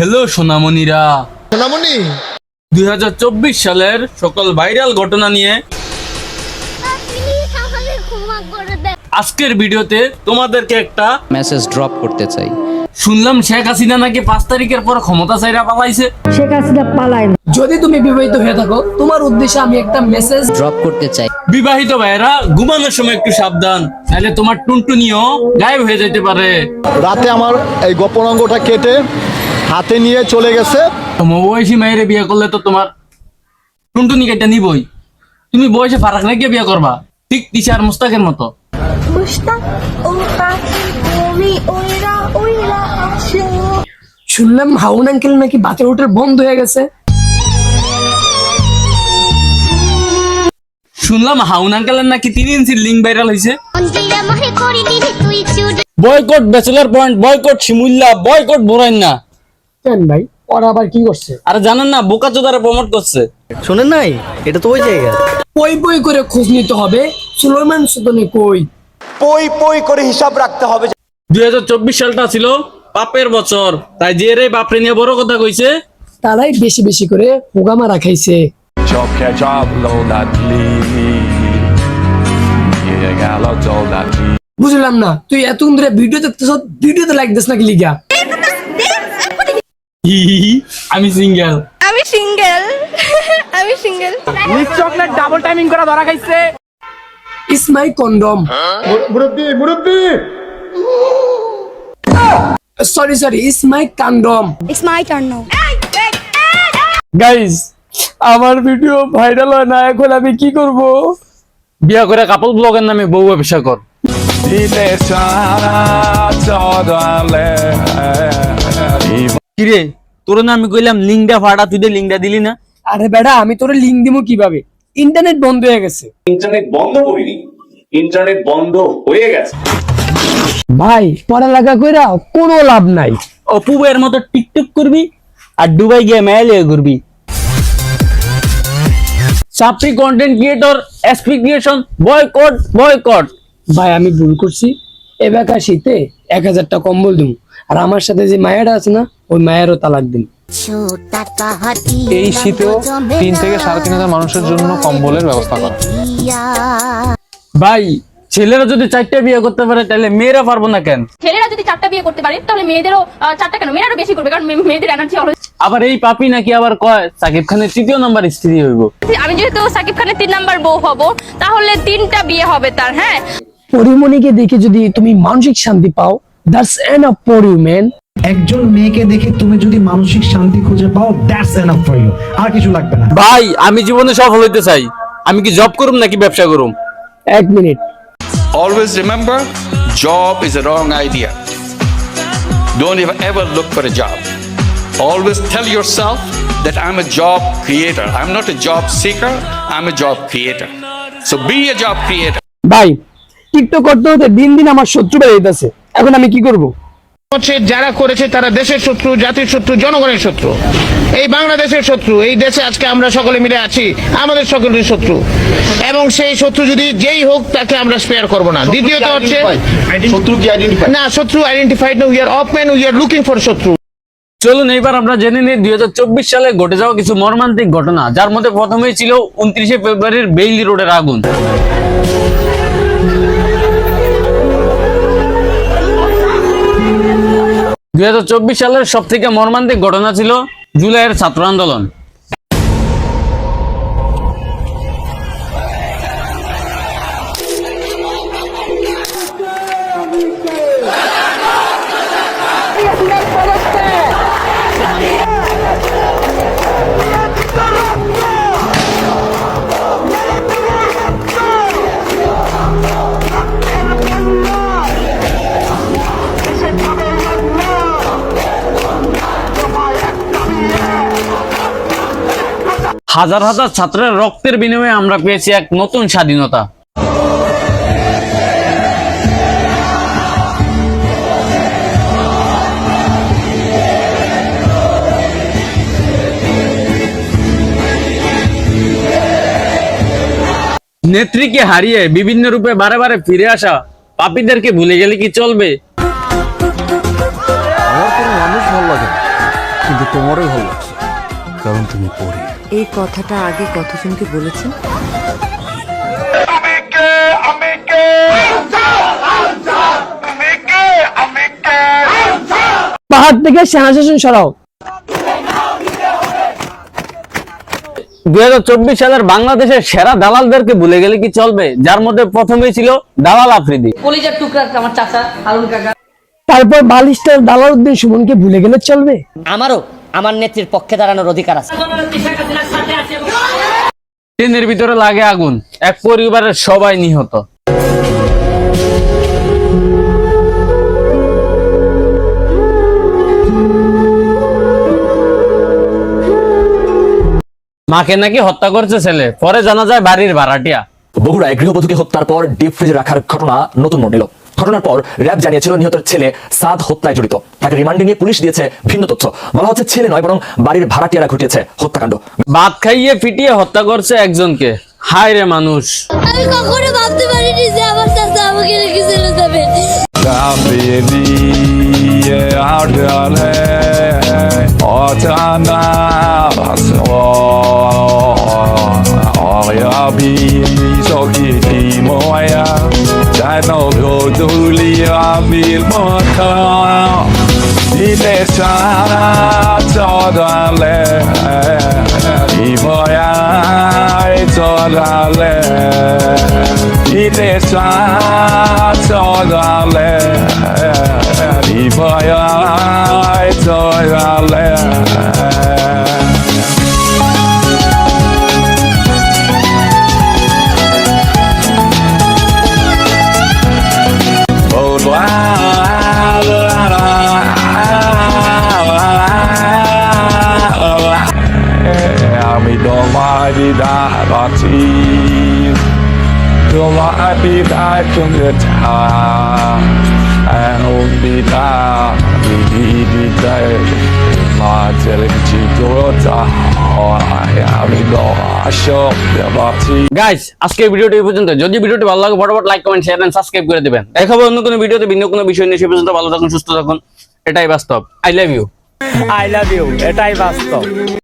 Hello সোনামণিরা, সোনামণি 2024 সালের সকল ভাইরাল ঘটনা নিয়ে আজকের ভিডিওতে তোমাদেরকে একটা মেসেজ ড্রপ করতে চাই। শুনলাম শেখ হাসিনা নাকি 5 তারিখের পর ক্ষমতা চাইরা পালাইছে। শেখ হাসিনা পালায় না। যদি তুমি বিবাহিত হয়ে থাকো, তোমার উদ্দেশ্যে আমি একটা মেসেজ ড্রপ করতে চাই। বিবাহিত ভাইরা ঘুমানোর সময় একটু সাবধান, নাহলে তোমার টুনটুনিও গায়েব হয়ে যেতে পারে। রাতে আমার এই গোপন অঙ্গটা কেটে হাতে নিয়ে চলে গেছে। বয়সী মায়েরে বিয়ে করলে তো তোমার টুনটুনি কেটে নিবই। তুমি বয়সে ফারাক রেখে বিয়ে করবা, ঠিক তিশার মুস্তাকের মতো। শুনলাম হাউন আঙ্কেল নাকি বাতের হোটেল বন্ধ হয়ে গেছে। শুনলাম হাউন আঙ্কেলের নাকি 3 ইঞ্চির লিঙ্ক ভাইরাল হয়েছে। Boycott bachelor point, boycott Shimulla, boycott বোরাইন না। কেন ভাই, ওরা আবার কি করছে? আরে জানেন না, বোকা চোদারে প্রমোট করছে। শোনেন নাই, এটা তো ওই জায়গা। পই পই করে খোঁজ নিতে হবে। সুলেমান সুতনি কই? পই পই করে হিসাব রাখতে হবে। 2024 সালটা ছিল পাপের বছর, তাই যে রে বাপরে নিয়ে বড় কথা কইছে। তারাই বেশি বেশি করে হোগা মারা খাইছে। বুঝলাম না, তুই এতক্ষণ ধরে ভিডিও দেখতেছ, ভিডিওতে লাইক দিস নাকি লিগা? আমি সিঙ্গেল। চকলেট ডাবল টাইমিং করা ধরা খাইছে। ইস মাই কন্ডম। মুরব্বি sorry is my condom. It's my turn now. Guys, আমার ভিডিও ভাইরাল হয় না, এখন আমি কি করব? বিয়া করে কাপল ব্লগের নামে বউ ব্যবসা কর। কিরে, তোর না আমি কইলাম লিঙ্কটা ফাটা, তুই লিঙ্কটা দিলি না। আরে বেটা, আমি তোরে লিংক দিমু কিভাবে? ইন্টারনেট বন্ধ হয়ে গেছে। ইন্টারনেট বন্ধ করিনি, ইন্টারনেট বন্ধ হয়ে গেছে। ভাই, পড়ালেখা কইরা কোনো লাভ নাই। অপু ভাইয়ের মতো টিকটক করবি আর দুবাই গিয়ে মেলে করবি। সাপ্রি content creator, SP creation, boycott boycott. ভাই, আমি ভুল করছি। এবার শীতে 1000 টাকা কম্বল দিমু, আর আমার সাথে যে মায়েরা আছে না, ওই মায়েরও তালাক দিন। এই শীতেও 3 থেকে 3,500 মানুষের জন্য কম্বলের ব্যবস্থা করা। ভাই, ছেলেরা যদি 4টা বিয়ে করতে পারে তাহলে মেয়েরা পারবো না কেন? ছেলেরা যদি 4টা বিয়ে করতে পারে তাহলে মেয়েদেরও 4টা কেন? মেয়েরাও বেশি করবে, কারণ মেয়েদের এনার্জি অলওয়েজ। আবার এই পাপি নাকি আবার কয় সাকিব খানের 3য় নাম্বার স্ত্রী হইব। আমি যেহেতু সাকিব খানের 3 নাম্বার বউ হব, তাহলে 3টা বিয়ে হবে তার। হ্যাঁ, পরিমণিকে দেখে যদি তুমি মানসিক শান্তি পাও, that's enough for you man. একজন মেয়েকে দেখে তুমি যদি মানসিক শান্তি খুঁজে পাও, দ্যাটস এনাফ ফর ইউ। আর কিছু লাগবে না। ভাই, আমি জীবনে সফল হইতে চাই। আমি কি জব করুম নাকি ব্যবসা করুম? 1 minute. Always remember, job is a wrong idea. Don't ever look for a job. Always tell yourself that I'm a job creator. I'm not a job seeker, I'm a job creator. So be a job creator. ভাই, TikTok করতে হতে দিন দিন আমার শত্রু বেড়ে যাচ্ছে। এখন আমি কি করব? যারা করেছে তারা দেশের শত্রু, জাতির শত্রু, জনগণের শত্রু, এই বাংলাদেশের শত্রু। এই দেশে আজকে আমরা সকলে মিলে আছি, আমাদের সকলের শত্রু, এবং সেই শত্রু যদি যেই হোক তাকে আমরা স্পেয়ার করব না। দ্বিতীয়ত হচ্ছে শত্রু কি আইডেন্টিফাই? না, শত্রু আইডেন্টিফাইড না, we are open, we are looking for শত্রু। চলুন এইবার আমরা জেনে নিই 2024 সালে ঘটে যাওয়া কিছু মর্মান্তিক ঘটনা, যার মধ্যে প্রথমেই ছিল 29শে ফেব্রুয়ারির বেইলি রোডের আগুন। 2024 সালের সব থেকে মর্মান্তিক ঘটনা ছিল জুলাইয়ের ছাত্র আন্দোলন। হাজার হাজার ছাত্রের রক্তের বিনিময়ে আমরা পেয়েছি এক নতুন স্বাধীনতা। নেত্রীকে হারিয়ে বিভিন্ন রূপে বারে বারে ফিরে আসা পাপীদেরকে ভুলে গেলে কি চলবে? আমার কোনো মানুষ ভালো লাগে না, কিন্তু তোমারই ভালো লাগছে, কারণ তুমি পড়ি। এই কথাটা আগে কতজনকে বলেছেন? পাহাড় থেকে সেনাশাসন সরাও। 2024 সালের বাংলাদেশের সেরা দালালদেরকে ভুলে গেলে কি চলবে, যার মধ্যে প্রথমেই ছিল দালাল আফ্রিদি। কলিজার টুকরা আমার চাচা হারুন কাকা। তারপর বালিস্টার দালালউদ্দিন সুমনকে ভুলে গেলে চলবে? আমারও আমার নেত্রীর পক্ষে দাঁড়ানোর অধিকার আছে। ট্রেনের ভিতরে লাগে আগুন, এক পরিবারের সবাই নিহত। মাকে নাকি হত্যা করছে ছেলে, পরে জানা যায় বাড়ির ভাড়াটিয়া। বগুড়ায় গৃহবধূকে হত্যার পর ডিপ ফ্রিজে রাখার ঘটনা নতুন মোড় নিল। ঘটনার পর র্যাব জানিয়েছিল নিহতের ছেলে সাদ হত্যায় জড়িত। তাকে রিমান্ডে নিয়ে পুলিশ দিয়েছে ভিন্ন তথ্য। বলা হচ্ছে ছেলে নয়, বরং বাড়ির ভাড়াটিয়ারা ঘটিয়েছে হত্যাকাণ্ড। ভাত খাইয়ে পিটিয়ে হত্যা করছে একজনকে। হায় রে মানুষ। আমি কখনো ভাবতে পারিনি যে আমার চাচা আমাকে রেখে চলে যাবে। গাইস, আজকে ভিডিওটি এই পর্যন্ত। যদি ভিডিওটি ভালো লাগে ফটাফট like, comment, share and subscribe করে দিবেন। দেখাবো অন্য কোনো ভিডিওতে ভিন্ন কোনো বিষয় নিয়ে। সে পর্যন্ত ভালো থাকুন, সুস্থ থাকুন। এটাই বাস্তব। I love you. এটাই বাস্তব।